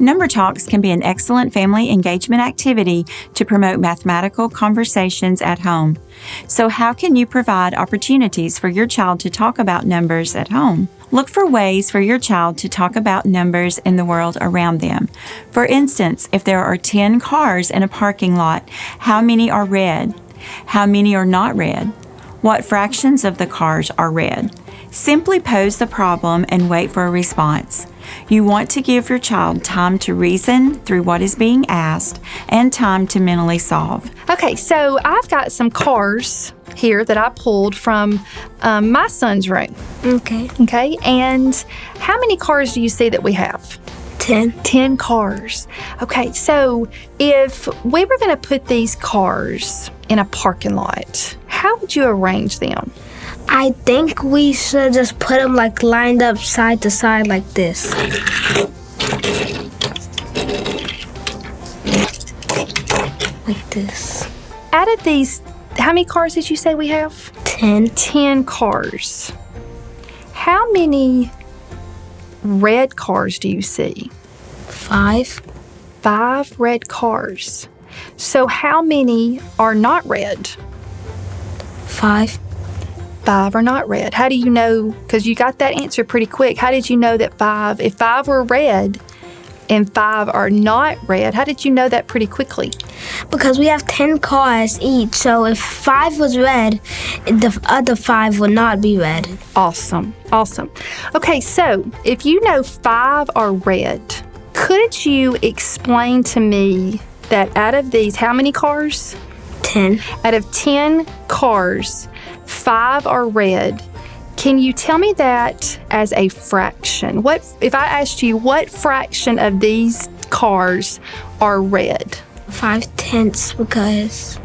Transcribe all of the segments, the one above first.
Number talks can be an excellent family engagement activity to promote mathematical conversations at home. So how can you provide opportunities for your child to talk about numbers at home? Look for ways for your child to talk about numbers in the world around them. For instance, if there are 10 cars in a parking lot, how many are red? How many are not red? What fractions of the cars are red? Simply pose the problem and wait for a response. You want to give your child time to reason through what is being asked and time to mentally solve. Okay, so I've got some cars here that I pulled from my son's room. Okay, and how many cars do you see that we have? 10. 10 cars. Okay, so if we were going to put these cars in a parking lot, how would you arrange them? I think we should just put them like lined up side to side like this. Like this. Out of these, how many cars did you say we have? 10. 10 cars. How many red cars do you see? 5. 5 red cars. So how many are not red? 5. 5 are not red. How do you know? Because you got that answer pretty quick. How did you know that 5, if 5 were red and 5 are not red, how did you know that pretty quickly? Because we have 10 cars each, so if 5 was red, the other 5 would not be red. Awesome. Okay, so if you know 5 are red, could you explain to me that out of these, how many cars? 10. Out of 10 cars, 5 are red. Can you tell me that as a fraction? What if I asked you what fraction of these cars are red? 5/10 because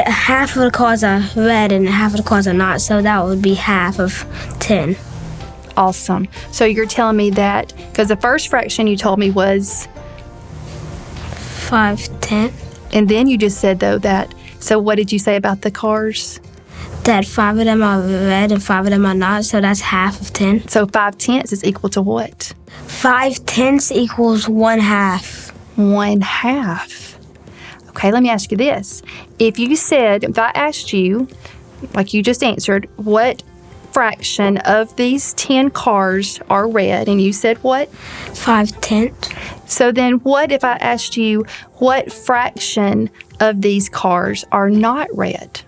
half of the cars are red and half of the cars are not, so that would be half of 10. Awesome. So you're telling me that because the first fraction you told me was 5/10. And then you just said though that. So what did you say about the cars? That 5 of them are red and 5 of them are not, so that's half of 10. So 5/10 is equal to what? 5/10 equals 1/2. 1/2. Okay, let me ask you this. If I asked you, like you just answered, what fraction of these 10 cars are red, and you said what? 5/10. So then what if I asked you what fraction of these cars are not red?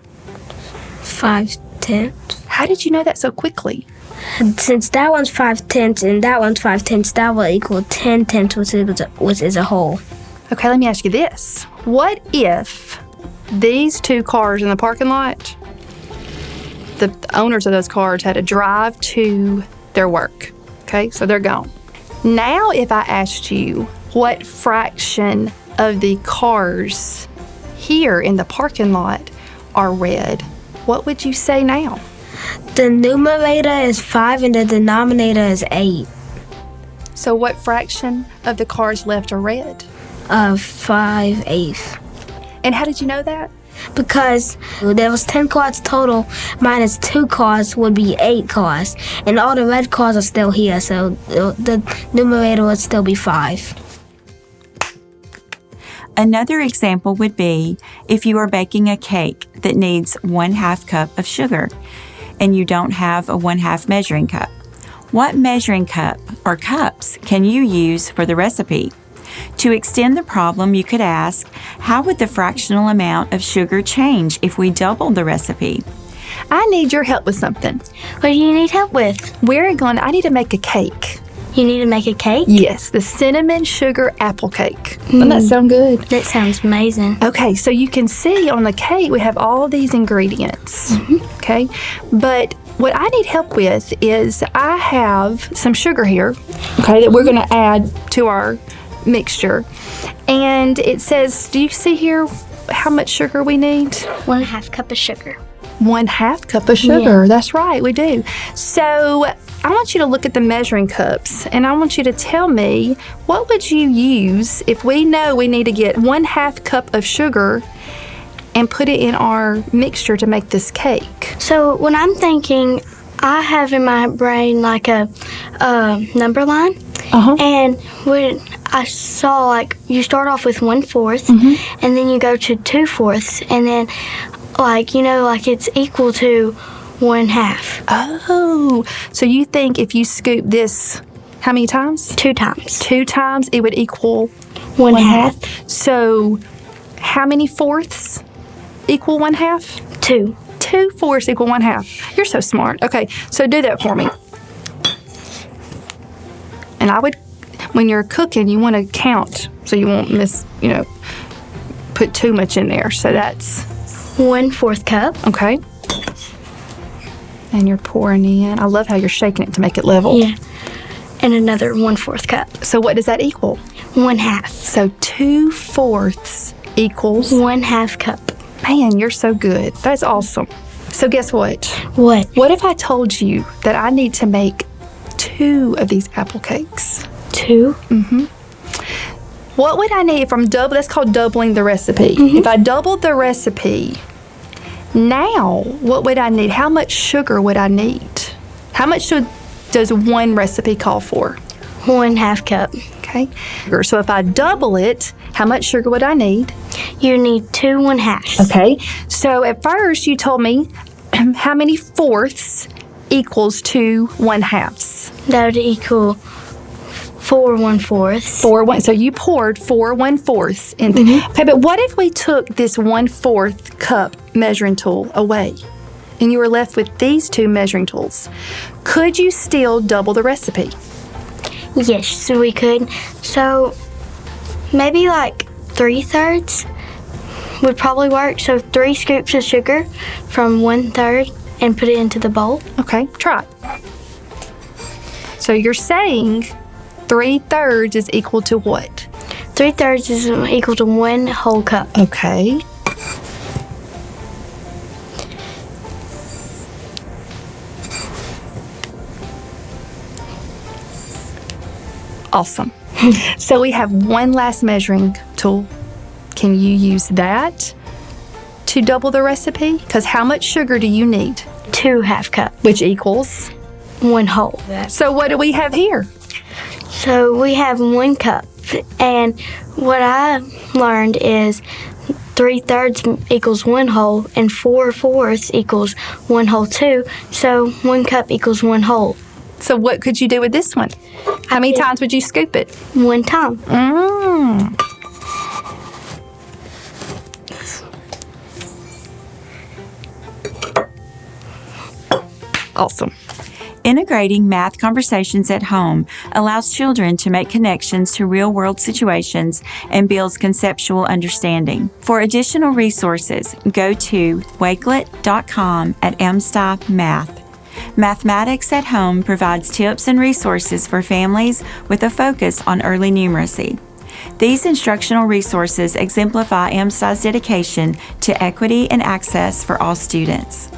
5/10. How did you know that so quickly? Since that one's 5/10 and that one's 5/10, that will equal 10/10, which is a whole. Okay, let me ask you this. What if these 2 cars in the parking lot, the owners of those cars had to drive to their work? Okay, so they're gone. Now, if I asked you what fraction of the cars here in the parking lot are red, what would you say now? The numerator is 5 and the denominator is 8. So what fraction of the cars left are red? 5/8. And how did you know that? Because there was 10 cars total, minus 2 cars would be 8 cars. And all the red cars are still here, so the numerator would still be 5. Another example would be if you are baking a cake that needs 1/2 cup of sugar and you don't have a 1/2 measuring cup. What measuring cup or cups can you use for the recipe? To extend the problem, you could ask, how would the fractional amount of sugar change if we doubled the recipe? I need your help with something. What do you need help with? I need to make a cake. You need to make a cake? Yes, the cinnamon sugar apple cake. Doesn't that sound good? That sounds amazing. Okay, so you can see on the cake we have all these ingredients. Okay, but what I need help with is I have some sugar here, okay, that we're going to add to our mixture. And it says, do you see here how much sugar we need? 1/2 cup of sugar. 1/2 cup of sugar. Yeah. That's right, we do. So I want you to look at the measuring cups and I want you to tell me, what would you use if we know we need to get 1/2 cup of sugar and put it in our mixture to make this cake? So when I'm thinking, I have in my brain like a number line. And when I saw, like, you start off with 1/4, and then you go to 2/4, and then, like, like it's equal to 1/2. Oh, so you think if you scoop this, how many times? 2 times. 2 times, it would equal 1/2. So how many fourths equal 1/2? 2. 2 fourths equal 1/2. You're so smart. Okay, so do that for me. And I would, when you're cooking, you want to count so you won't put too much in there. So that's 1/4 cup. okay. And you're pouring in. I love how you're shaking it to make it level. Yeah. And another 1/4 cup. So what does that equal? 1/2. So 2 fourths equals 1/2 cup. Man, you're so good. That's awesome. So guess what? What? What if I told you that I need to make 2 of these apple cakes? 2? What would I need from double? That's called doubling the recipe. If I doubled the recipe, now what would I need? How much sugar would I need? How much does one recipe call for? 1/2 cup. Okay. So if I double it, how much sugar would I need? You need 2 1/2s. Okay. So at first you told me how many fourths equals 2 1/2s. That would equal 4 1/4. So you poured 4 1/4 in. Okay, but what if we took this 1/4 cup measuring tool away and you were left with these 2 measuring tools? Could you still double the recipe? Yes, so we could. So maybe like 3/3 would probably work. So 3 scoops of sugar from 1/3 and put it into the bowl. Okay, try it. So you're saying 3/3 is equal to what? 3/3 is equal to 1 whole cup. Okay. Awesome. So we have one last measuring tool. Can you use that to double the recipe? Because how much sugar do you need? 2 1/2 cup. Which equals? 1 whole. So what do we have here? So we have 1 cup. And what I learned is 3/3 equals 1 whole and 4 fourths equals 1 whole too. So 1 cup equals 1 whole. So what could you do with this one? How many times would you scoop it? 1 time. Awesome. Integrating math conversations at home allows children to make connections to real-world situations and builds conceptual understanding. For additional resources, go to wakelet.com/mstymath. Mathematics at Home provides tips and resources for families with a focus on early numeracy. These instructional resources exemplify MSTY's dedication to equity and access for all students.